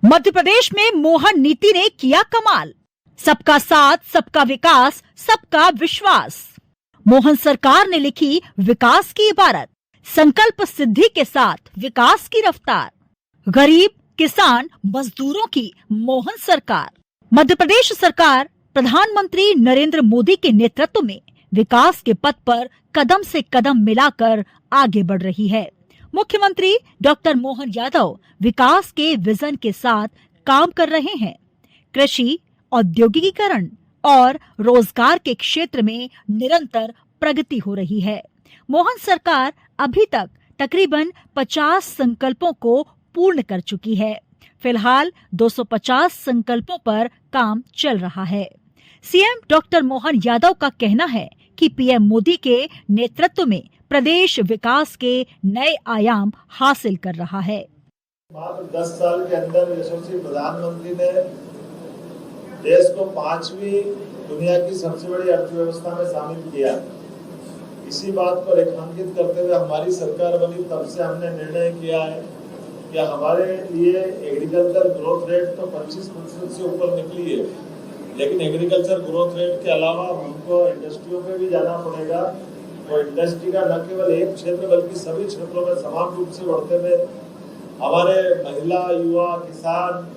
मध्य प्रदेश में मोहन नीति ने किया कमाल। सबका साथ, सबका विकास, सबका विश्वास। मोहन सरकार ने लिखी विकास की इबारत। संकल्प सिद्धि के साथ विकास की रफ्तार। गरीब, किसान, मजदूरों की मोहन सरकार। मध्य प्रदेश सरकार प्रधानमंत्री नरेंद्र मोदी के नेतृत्व में विकास के पथ पर कदम से कदम मिलाकर आगे बढ़ रही है। मुख्यमंत्री डॉक्टर मोहन यादव विकास के विजन के साथ काम कर रहे हैं। कृषि, औद्योगिकीकरण और रोजगार के क्षेत्र में निरंतर प्रगति हो रही है। मोहन सरकार अभी तक तकरीबन 50 संकल्पों को पूर्ण कर चुकी है। फिलहाल 250 संकल्पों पर काम चल रहा है। सीएम डॉक्टर मोहन यादव का कहना है कि पीएम मोदी के नेतृत्व में प्रदेश विकास के नए आयाम हासिल कर रहा है। मात्र 10 साल के अंदर यशस्वी प्रधानमंत्री ने देश को 5वीं दुनिया की सबसे बड़ी अर्थव्यवस्था में शामिल किया। इसी बात को रेखांकित करते हुए हमारी सरकार बनी, तब से हमने निर्णय किया है कि हमारे लिए एग्रीकल्चर ग्रोथ रेट तो 25% से ऊपर निकली है, लेकिन एग्रीकल्चर ग्रोथ रेट के अलावा हमको इंडस्ट्रियों पे भी जाना पड़ेगा। और इंडस्ट्री का न केवल एक क्षेत्र बल्कि सभी क्षेत्रों में समान रूप से बढ़ते हुए हमारे महिला, युवा, किसान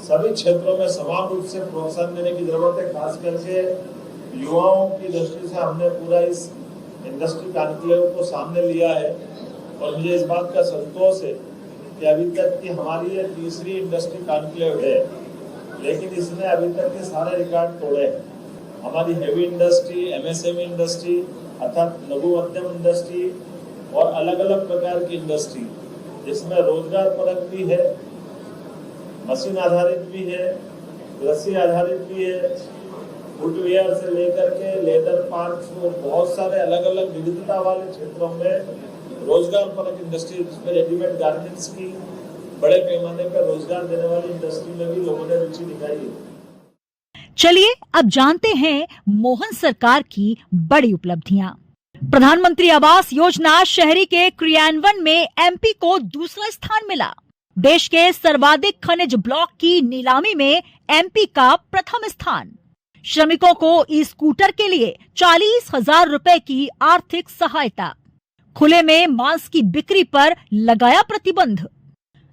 सभी क्षेत्रों में समान रूप से प्रोत्साहन देने की जरूरत है। खास करके युवाओं की दृष्टि से हमने पूरा इस इंडस्ट्री कॉन्क्लेव को सामने लिया है और मुझे इस बात का संतोष है कि अभी तक की हमारी ये तीसरी इंडस्ट्री कॉन्क्लेव है, लेकिन इसने अभी तक के सारे रिकॉर्ड तोड़े हैं। हमारी हेवी इंडस्ट्री, एमएसएमई इंडस्ट्री अर्थात लघु मध्यम इंडस्ट्री और अलग अलग प्रकार की इंडस्ट्री जिसमें रोजगार परक भी है, मशीन आधारित भी है, कृषि आधारित भी है, फुटवेयर से लेकर के लेदर पार्ट्स और बहुत सारे अलग अलग विविधता वाले क्षेत्रों में रोजगार परक इंडस्ट्री, जिसमें रेडीमेड गारमेंट्स की बड़े पैमाने पर रोजगार देने वाली इंडस्ट्री में भी लोगों ने रुचि दिखाई है। चलिए अब जानते हैं मोहन सरकार की बड़ी उपलब्धियां। प्रधानमंत्री आवास योजना शहरी के क्रियान्वयन में एमपी को दूसरा स्थान मिला। देश के सर्वाधिक खनिज ब्लॉक की नीलामी में एमपी का प्रथम स्थान। श्रमिकों को ई स्कूटर के लिए 40,000 रुपए की आर्थिक सहायता। खुले में मांस की बिक्री पर लगाया प्रतिबंध।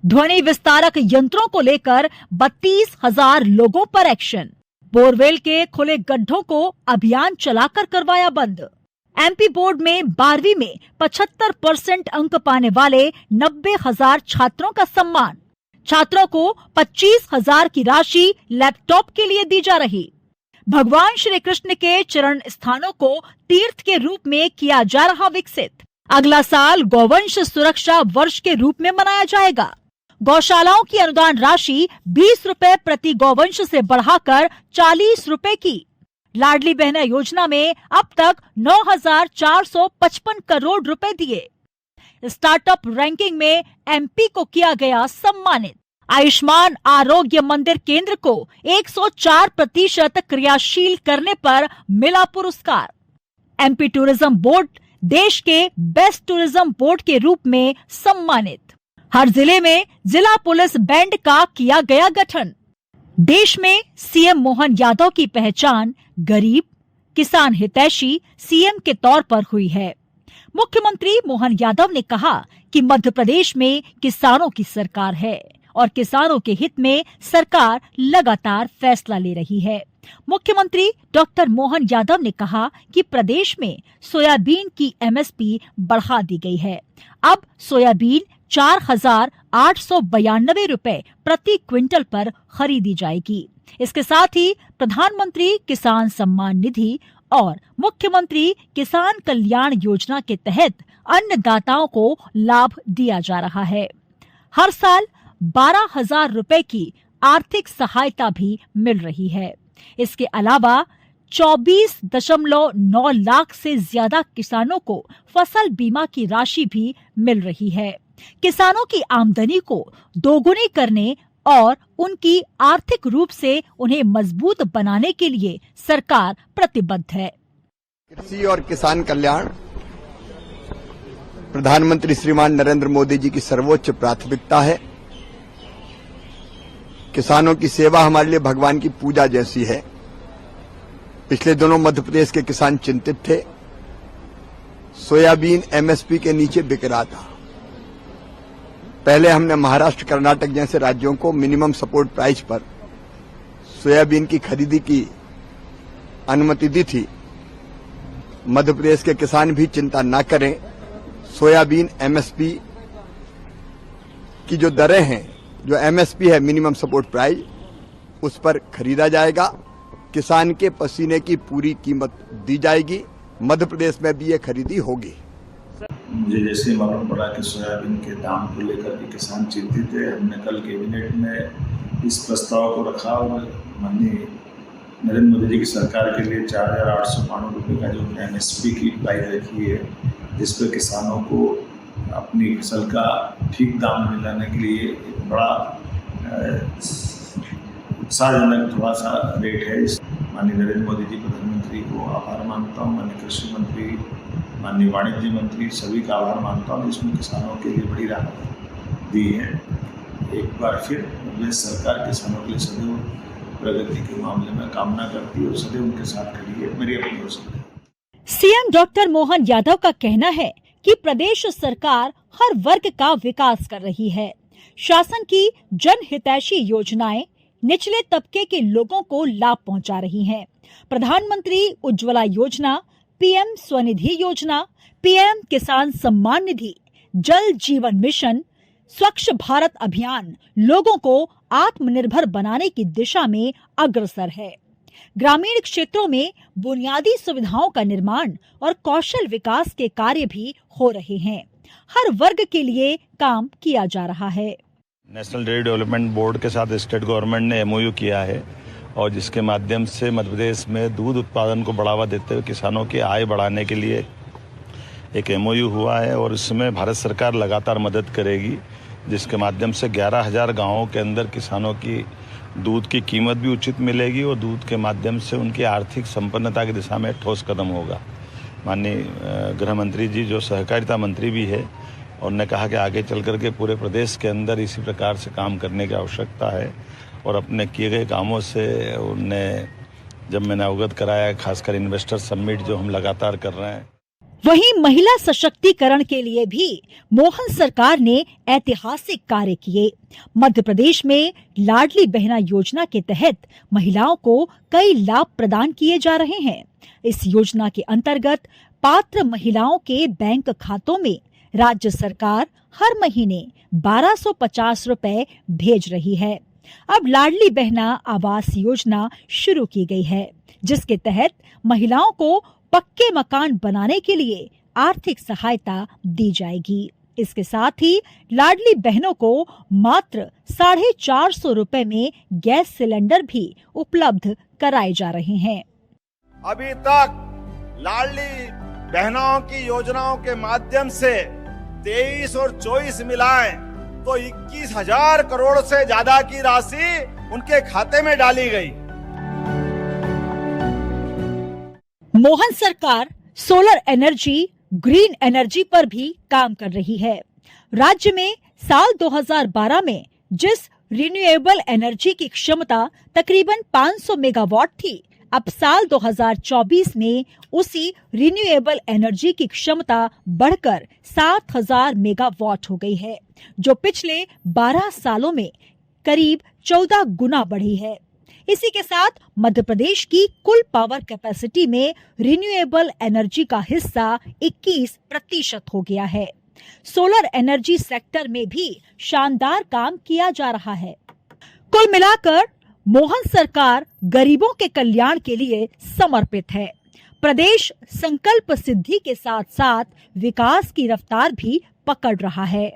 ध्वनि विस्तारक यंत्रों को लेकर 32,000 लोगों पर एक्शन। बोरवेल के खुले गड्ढों को अभियान चलाकर करवाया बंद। एमपी बोर्ड में 12वीं में 75% अंक पाने वाले 90,000 छात्रों का सम्मान। छात्रों को 25,000 की राशि लैपटॉप के लिए दी जा रही। भगवान श्री कृष्ण के चरण स्थानों को तीर्थ के रूप में किया जा रहा विकसित। अगला साल गौवंश सुरक्षा वर्ष के रूप में मनाया जाएगा। गौशालाओं की अनुदान राशि 20 रुपए प्रति गौवंश से बढ़ाकर 40 रुपए की। लाडली बहना योजना में अब तक 9,455 करोड़ रुपए दिए। स्टार्टअप रैंकिंग में एमपी को किया गया सम्मानित। आयुष्मान आरोग्य मंदिर केंद्र को 104% क्रियाशील करने पर मिला पुरस्कार। एमपी टूरिज्म बोर्ड देश के बेस्ट टूरिज्म बोर्ड के रूप में सम्मानित। हर जिले में जिला पुलिस बैंड का किया गया गठन। देश में सीएम मोहन यादव की पहचान गरीब, किसान हितैषी सीएम के तौर पर हुई है। मुख्यमंत्री मोहन यादव ने कहा कि मध्य प्रदेश में किसानों की सरकार है और किसानों के हित में सरकार लगातार फैसला ले रही है। मुख्यमंत्री डॉक्टर मोहन यादव ने कहा कि प्रदेश में सोयाबीन की एमएसपी बढ़ा दी गई है। अब सोयाबीन 4,892 रुपए प्रति क्विंटल पर खरीदी जाएगी। इसके साथ ही प्रधानमंत्री किसान सम्मान निधि और मुख्यमंत्री किसान कल्याण योजना के तहत अन्नदाताओं को लाभ दिया जा रहा है। हर साल 12,000 रुपए की आर्थिक सहायता भी मिल रही है। इसके अलावा 24.9 लाख से ज्यादा किसानों को फसल बीमा की राशि भी मिल रही है। किसानों की आमदनी को दोगुनी करने और उनकी आर्थिक रूप से उन्हें मजबूत बनाने के लिए सरकार प्रतिबद्ध है। कृषि और किसान कल्याण प्रधानमंत्री श्रीमान नरेंद्र मोदी जी की सर्वोच्च प्राथमिकता है। किसानों की सेवा हमारे लिए भगवान की पूजा जैसी है। पिछले दिनों मध्य प्रदेश के किसान चिंतित थे। सोयाबीन एमएसपी के नीचे बिक रहा था। पहले हमने महाराष्ट्र, कर्नाटक जैसे राज्यों को मिनिमम सपोर्ट प्राइस पर सोयाबीन की खरीदी की अनुमति दी थी। मध्य प्रदेश के किसान भी चिंता न करें। सोयाबीन एमएसपी की जो दरें हैं, जो एमएसपी है मिनिमम सपोर्ट प्राइस, उस पर खरीदा जाएगा। किसान के पसीने की पूरी कीमत दी जाएगी। मध्य प्रदेश में भी ये खरीदी होगी। मुझे जैसे मालूम पड़ा कि सोयाबीन के दाम को लेकर के किसान चिंतित है, हमने कल कैबिनेट में इस प्रस्ताव को रखा और माननीय नरेंद्र मोदी जी की सरकार के लिए 4,892 रुपये का जो एमएसपी की प्राइस रखी है, जिस पर किसानों को अपनी फसल का ठीक दाम दिलाने के लिए एक बड़ा उत्साहजनक थोड़ा सा रेट है। माननीय नरेंद्र मोदी जी प्रधानमंत्री को आभार मानता हूँ, माननीय कृषि मंत्री, माननीय वाणिज्य मंत्री, सभी का आभार मानता हूँ, जिसमें किसानों के लिए बड़ी राहत दी है। एक बार फिर प्रदेश सरकार किसानों के लिए सदैव प्रगति के मामले में कामना करती है और सदैव उनके साथ खड़ी है। मेरी अपनी ओर से सीएम डॉक्टर मोहन यादव का कहना है कि प्रदेश सरकार हर वर्ग का विकास कर रही है। शासन की जनहितैषी योजनाएं निचले तबके के लोगों को लाभ पहुंचा रही हैं। प्रधानमंत्री उज्ज्वला योजना, पीएम स्वनिधि योजना, पीएम किसान सम्मान निधि, जल जीवन मिशन, स्वच्छ भारत अभियान लोगों को आत्मनिर्भर बनाने की दिशा में अग्रसर है। ग्रामीण क्षेत्रों में बुनियादी सुविधाओं का निर्माण और कौशल विकास के कार्य भी हो रहे हैं। हर वर्ग के लिए काम किया जा रहा है। नेशनल डेयरी डेवलपमेंट बोर्ड के साथ स्टेट गवर्नमेंट ने एमओयू किया है और जिसके माध्यम से मध्य प्रदेश में दूध उत्पादन को बढ़ावा देते हुए किसानों की आय बढ़ाने के लिए एक एमओयू हुआ है और इसमें भारत सरकार लगातार मदद करेगी, जिसके माध्यम से 11,000 गांवों के अंदर किसानों की दूध की कीमत भी उचित मिलेगी और दूध के माध्यम से उनकी आर्थिक संपन्नता की दिशा में ठोस कदम होगा। माननीय गृह मंत्री जी जो सहकारिता मंत्री भी है, उन्होंने कहा कि आगे चल करके पूरे प्रदेश के अंदर इसी प्रकार से काम करने की आवश्यकता है और अपने किए गए कामों से उनने जब मैंने अवगत कराया, खासकर इन्वेस्टर समिट जो हम लगातार कर रहे हैं। वहीं महिला सशक्तिकरण के लिए भी मोहन सरकार ने ऐतिहासिक कार्य किए। मध्य प्रदेश में लाडली बहना योजना के तहत महिलाओं को कई लाभ प्रदान किए जा रहे हैं। इस योजना के अंतर्गत पात्र महिलाओं के बैंक खातों में राज्य सरकार हर महीने 1,250 रुपए भेज रही है। अब लाडली बहना आवास योजना शुरू की गई है, जिसके तहत महिलाओं को पक्के मकान बनाने के लिए आर्थिक सहायता दी जाएगी। इसके साथ ही लाडली बहनों को मात्र 450 रुपए में गैस सिलेंडर भी उपलब्ध कराए जा रहे हैं। अभी तक लाडली बहनों की योजनाओं के माध्यम से 23 और 24 मिलाएं तो 21,000 करोड़ से ज्यादा की राशि उनके खाते में डाली गई। मोहन सरकार सोलर एनर्जी, ग्रीन एनर्जी पर भी काम कर रही है। राज्य में साल 2012 में जिस रिन्यूएबल एनर्जी की क्षमता तकरीबन 500 मेगावाट थी, अब साल 2024 में उसी रिन्यूएबल एनर्जी की क्षमता बढ़कर 7,000 मेगावाट हो गई है, जो पिछले 12 सालों में करीब 14 गुना बढ़ी है। इसी के साथ मध्य प्रदेश की कुल पावर कैपेसिटी में रिन्यूएबल एनर्जी का हिस्सा 21% हो गया है। सोलर एनर्जी सेक्टर में भी शानदार काम किया जा रहा है। कुल मिलाकर मोहन सरकार गरीबों के कल्याण के लिए समर्पित है। प्रदेश संकल्प सिद्धि के साथ साथ विकास की रफ्तार भी पकड़ रहा है।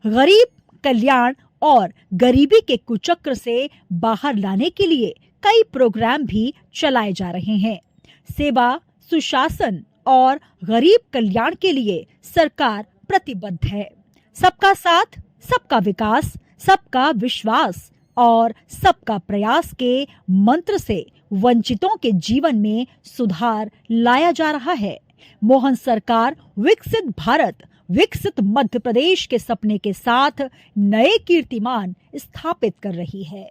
गरीब कल्याण और गरीबी के कुचक्र से बाहर लाने के लिए कई प्रोग्राम भी चलाए जा रहे हैं। सेवा, सुशासन और गरीब कल्याण के लिए सरकार प्रतिबद्ध है। सबका साथ, सबका विकास, सबका विश्वास और सबका प्रयास के मंत्र से वंचितों के जीवन में सुधार लाया जा रहा है। मोहन सरकार विकसित भारत, विकसित मध्य प्रदेश के सपने के साथ नए कीर्तिमान स्थापित कर रही है।